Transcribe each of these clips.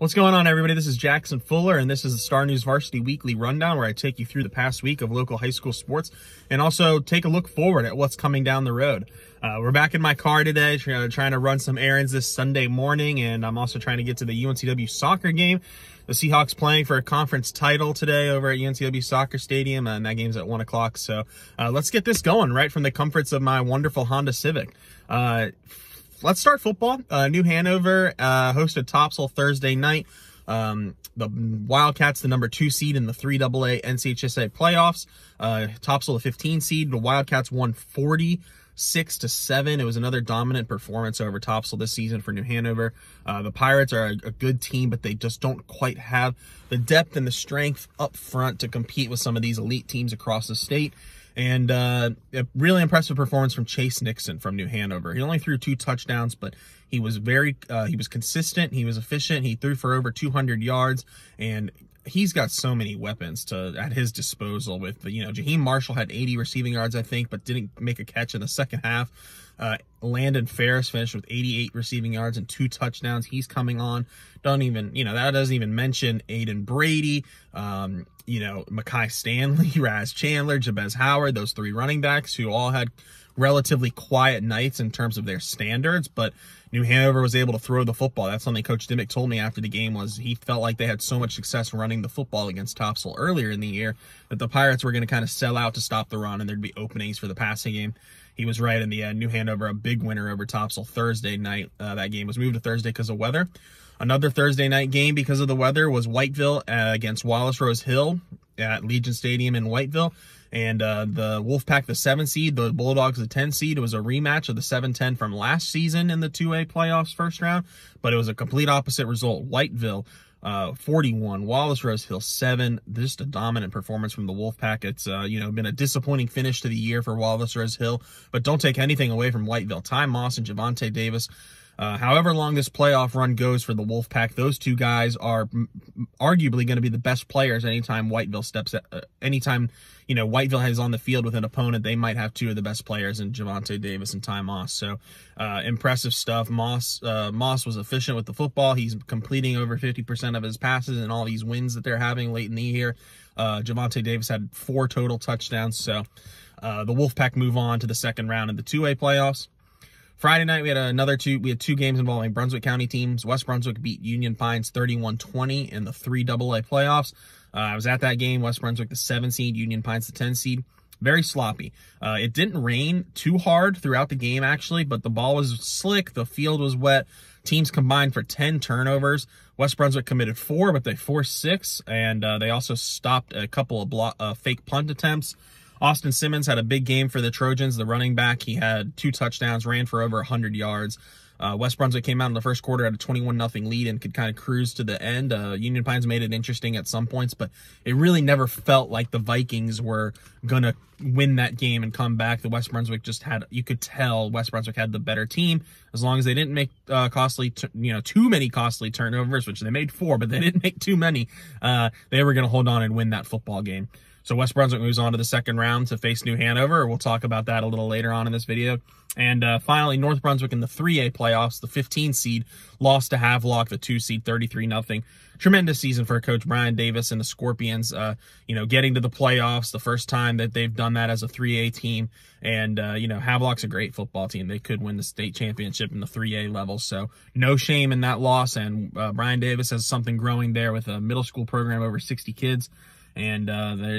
What's going on, everybody? This is Jackson Fuller, and this is the Star News Varsity Weekly Rundown, where I take you through the past week of local high school sports and also take a look forward at what's coming down the road. We're back in my car today, trying to run some errands this Sunday morning, and I'm also trying to get to the UNCW soccer game. The Seahawks playing for a conference title today over at UNCW Soccer Stadium, and that game's at 1 o'clock. So let's get this going right from the comforts of my wonderful Honda Civic. Let's start football. New Hanover hosted Topsail Thursday night. The Wildcats, the number 2 seed in the 3AA NCHSA playoffs. Topsail, the 15 seed. The Wildcats won 46-7. It was another dominant performance over Topsail this season for New Hanover. The Pirates are a good team, but they just don't quite have the depth and the strength up front to compete with some of these elite teams across the state. And a really impressive performance from Chase Nixon from New Hanover. He only threw 2 touchdowns, but he was he was consistent. He was efficient. He threw for over 200 yards, and he's got so many weapons at his disposal. With Jaheim Marshall had 80 receiving yards, I think, but didn't make a catch in the second half. Landon Ferris finished with 88 receiving yards and 2 touchdowns. He's coming on. That doesn't even mention Aiden Brady, Mackay Stanley, Raz Chandler, Jabez Howard, those 3 running backs who all had relatively quiet nights in terms of their standards, but New Hanover was able to throw the football. That's something Coach Dimmick told me after the game, was he felt like they had so much success running the football against Topsail earlier in the year that the Pirates were going to kind of sell out to stop the run and there'd be openings for the passing game. He was right in the end. New Hanover, a big winner over Topsail Thursday night. That game was moved to Thursday because of weather. Another Thursday night game because of the weather was Whiteville against Wallace Rose Hill at Legion Stadium in Whiteville. And the Wolfpack, the 7 seed, the Bulldogs, the 10 seed. It was a rematch of the 7-10 from last season in the 2A playoffs first round, but it was a complete opposite result. Whiteville 41, Wallace Rose Hill 7. Just a dominant performance from the Wolfpack. It's been a disappointing finish to the year for Wallace Rose Hill, but don't take anything away from Whiteville. Ty Moss and Javante Davis. However long this playoff run goes for the Wolfpack, those 2 guys are arguably going to be the best players anytime Whiteville Whiteville is on the field with an opponent. They might have 2 of the best players in Javante Davis and Ty Moss. So impressive stuff. Moss was efficient with the football. He's completing over 50% of his passes in all these wins that they're having late in the year. Javante Davis had 4 total touchdowns. So the Wolfpack move on to the second round in the 2A playoffs. Friday night, we had 2 games involving Brunswick County teams. West Brunswick beat Union Pines 31-20 in the 3AA playoffs. I was at that game. West Brunswick, the 7 seed, Union Pines, the 10 seed. Very sloppy. It didn't rain too hard throughout the game, actually, but the ball was slick. The field was wet. Teams combined for 10 turnovers. West Brunswick committed 4, but they forced 6, and they also stopped a couple of fake punt attempts. Austin Simmons had a big game for the Trojans, the running back. He had 2 touchdowns, ran for over 100 yards. West Brunswick came out in the first quarter at a 21-0 lead and could kind of cruise to the end. Union Pines made it interesting at some points, but it really never felt like the Vikings were going to win that game and come back. The West Brunswick you could tell West Brunswick had the better team, as long as they didn't make too many costly turnovers, which they made 4, but they didn't make too many. They were going to hold on and win that football game. So West Brunswick moves on to the second round to face New Hanover. We'll talk about that a little later on in this video. And finally, North Brunswick in the 3A playoffs, the 15 seed, lost to Havelock, the 2 seed, 33-0. Tremendous season for Coach Brian Davis and the Scorpions, getting to the playoffs, the first time that they've done that as a 3A team. And, Havelock's a great football team. They could win the state championship in the 3A level. So no shame in that loss. And Brian Davis has something growing there with a middle school program, over 60 kids. And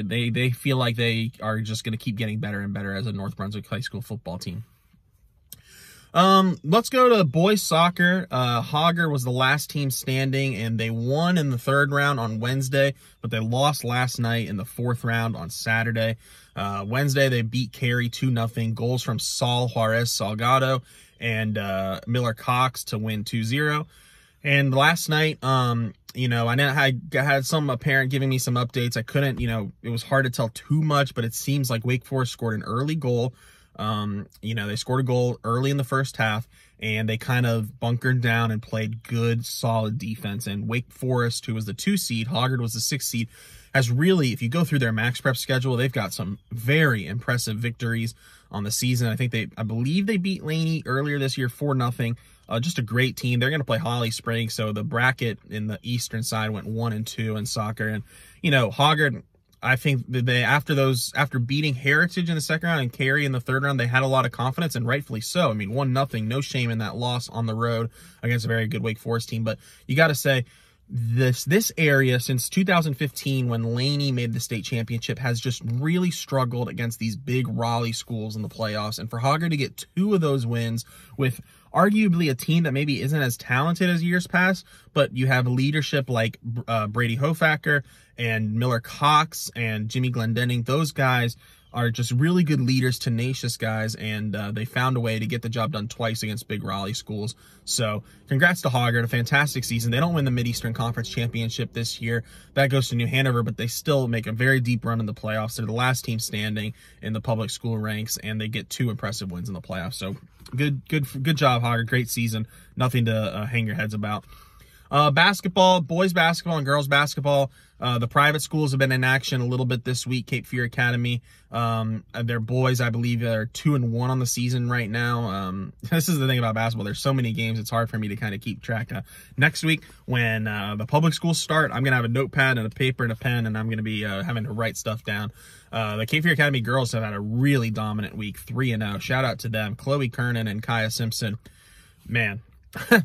they feel like they are just going to keep getting better and better as a North Brunswick high school football team. Let's go to boys soccer. Hogger was the last team standing, and they won in the 3rd round on Wednesday, but they lost last night in the 4th round on Saturday. Wednesday, they beat Cary 2-0. Goals from Saul Juarez Salgado and Miller Cox to win 2-0. And last night, I had some parent giving me some updates. I couldn't, it was hard to tell too much, but it seems like Wake Forest scored an early goal. They scored a goal early in the first half, and they kind of bunkered down and played good, solid defense. And Wake Forest, who was the 2 seed, Hoggard was the 6 seed, has really, if you go through their max prep schedule, they've got some very impressive victories on the season. I believe they beat Laney earlier this year 4-0. Just a great team. They're going to play Holly Springs, so the bracket in the eastern side went 1-2 in soccer. And, you know, Hoggard, I think that they, after beating Heritage in the second round and Cary in the third round, they had a lot of confidence, and rightfully so. I mean, 1-0, no shame in that loss on the road against a very good Wake Forest team. But you got to say, this area since 2015, when Laney made the state championship, has just really struggled against these big Raleigh schools in the playoffs. And for Hoggard to get 2 of those wins with arguably a team that maybe isn't as talented as years past, but you have leadership like Brady Hofacker and Miller Cox and Jimmy Glendenning. Those guys are just really good leaders, tenacious guys, and they found a way to get the job done twice against big Raleigh schools. So congrats to Hoggard, a fantastic season. They don't win the Mid-Eastern Conference Championship this year. That goes to New Hanover, but they still make a very deep run in the playoffs. They're the last team standing in the public school ranks, and they get 2 impressive wins in the playoffs. So good job, Hoggard. Great season. Nothing to hang your heads about. Basketball, boys basketball and girls basketball. The private schools have been in action a little bit this week. Cape Fear Academy, their boys, I believe, are 2-1 on the season right now. This is the thing about basketball. There's so many games, it's hard for me to kind of keep track. Next week, when the public schools start, I'm going to have a notepad and a paper and a pen, and I'm going to be having to write stuff down. The Cape Fear Academy girls have had a really dominant week, 3-0. Shout out to them. Chloe Kernan and Kaya Simpson. Man,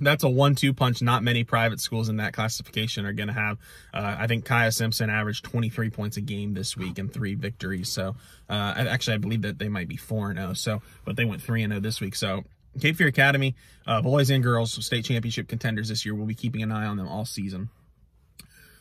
that's a 1-2 punch. Not many private schools in that classification are going to have. I think Kaya Simpson averaged 23 points a game this week and 3 victories. So actually, I believe that they might be 4-0. So, but they went 3-0 this week. So Cape Fear Academy, boys and girls state championship contenders this year. We'll be keeping an eye on them all season.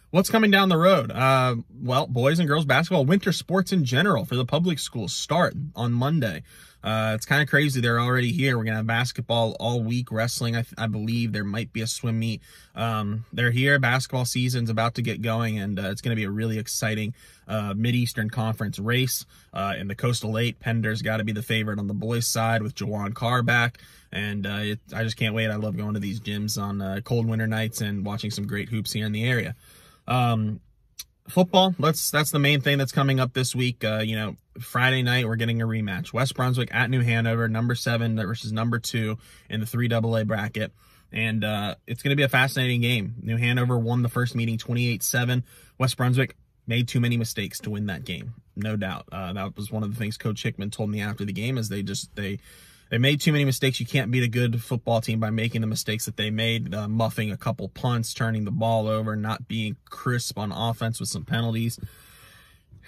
What's coming down the road? Well, boys and girls basketball, winter sports in general for the public schools start on Monday. It's kind of crazy. They're already here. We're going to have basketball all week, wrestling. I believe there might be a swim meet. They're here. Basketball season's about to get going, and it's going to be a really exciting Mid-Eastern Conference race. In the Coastal 8, Pender's got to be the favorite on the boys' side with Jawan Carr back. And I just can't wait. I love going to these gyms on cold winter nights and watching some great hoops here in the area. Football, that's the main thing that's coming up this week. You know, Friday night, we're getting a rematch. West Brunswick at New Hanover, number 7 versus number 2 in the 3AA bracket. And it's going to be a fascinating game. New Hanover won the first meeting 28-7. West Brunswick made too many mistakes to win that game, no doubt. That was one of the things Coach Hickman told me after the game, is they made too many mistakes. You can't beat a good football team by making the mistakes that they made, muffing a couple punts, turning the ball over, not being crisp on offense with some penalties.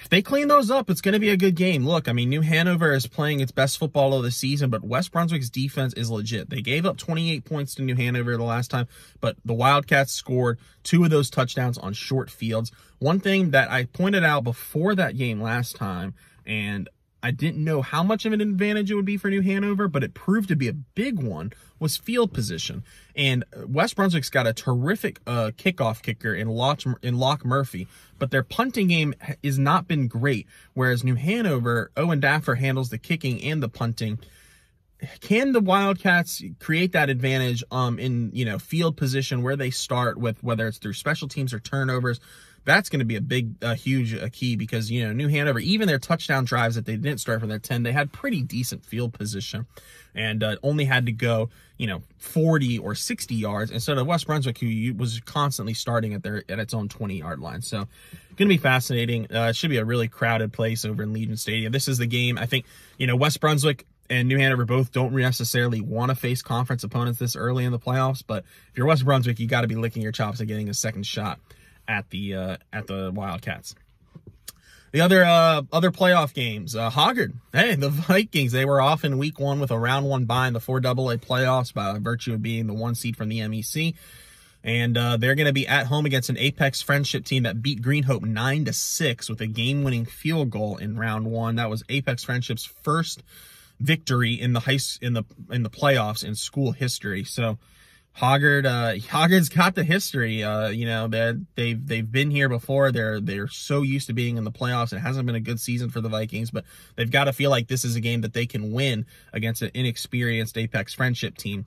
If they clean those up, it's going to be a good game. Look, I mean, New Hanover is playing its best football of the season, but West Brunswick's defense is legit. They gave up 28 points to New Hanover the last time, but the Wildcats scored 2 of those touchdowns on short fields. One thing that I pointed out before that game last time, and I didn't know how much of an advantage it would be for New Hanover, but it proved to be a big one, was field position. And West Brunswick's got a terrific kickoff kicker in Locke Murphy, but their punting game has not been great, whereas New Hanover, Owen Daffer handles the kicking and the punting. Can the Wildcats create that advantage in, you know, field position where they start with, whether it's through special teams or turnovers? That's going to be a huge key, because, you know, New Hanover, even their touchdown drives that they didn't start from their 10, they had pretty decent field position and only had to go, you know, 40 or 60 yards instead of West Brunswick, who was constantly starting at its own 20-yard line. So going to be fascinating. It should be a really crowded place over in Legion Stadium. This is the game. I think, you know, West Brunswick and New Hanover both don't necessarily want to face conference opponents this early in the playoffs, but if you're West Brunswick, you got to be licking your chops at getting a second shot at the Wildcats. The other playoff games, Hoggard, hey, the Vikings, they were off in week 1 with a round 1 bye in the 4AA playoffs by virtue of being the 1 seed from the MEC. And they're going to be at home against an Apex Friendship team that beat Green Hope 9-6 with a game-winning field goal in round 1. That was Apex Friendship's first victory in the playoffs in school history. So Hoggard's got the history. You know, they've been here before. They're so used to being in the playoffs. It hasn't been a good season for the Vikings, but they've got to feel like this is a game that they can win against an inexperienced Apex Friendship team.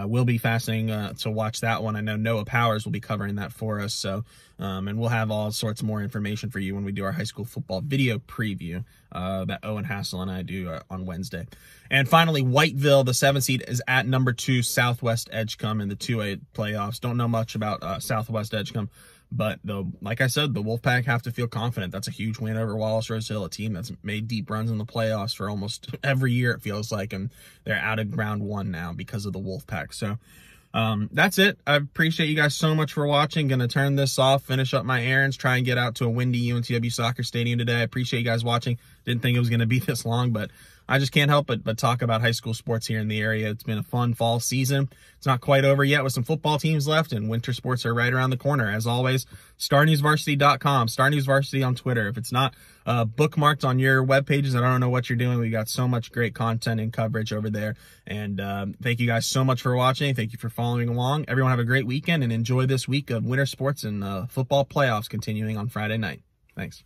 Will be fascinating to watch that one. I know Noah Powers will be covering that for us. So, and we'll have all sorts more information for you when we do our high school football video preview that Owen Hassel and I do on Wednesday. And finally, Whiteville, the 7th seed, is at number 2 Southwest Edgecombe in the 2A playoffs. Don't know much about Southwest Edgecombe, but like I said, the Wolfpack have to feel confident. That's a huge win over Wallace Rose Hill, a team that's made deep runs in the playoffs for almost every year, it feels like, and they're out of round 1 now because of the Wolfpack. So that's it. I appreciate you guys so much for watching. Gonna turn this off, finish up my errands, try and get out to a windy UNCW soccer stadium today. I appreciate you guys watching. Didn't think it was gonna be this long, but I just can't help but talk about high school sports here in the area. It's been a fun fall season. It's not quite over yet with some football teams left, and winter sports are right around the corner. As always, StarNewsVarsity.com, StarNewsVarsity on Twitter. If it's not bookmarked on your web pages, I don't know what you're doing. We got so much great content and coverage over there. And thank you guys so much for watching. Thank you for following along. Everyone have a great weekend and enjoy this week of winter sports and football playoffs continuing on Friday night. Thanks.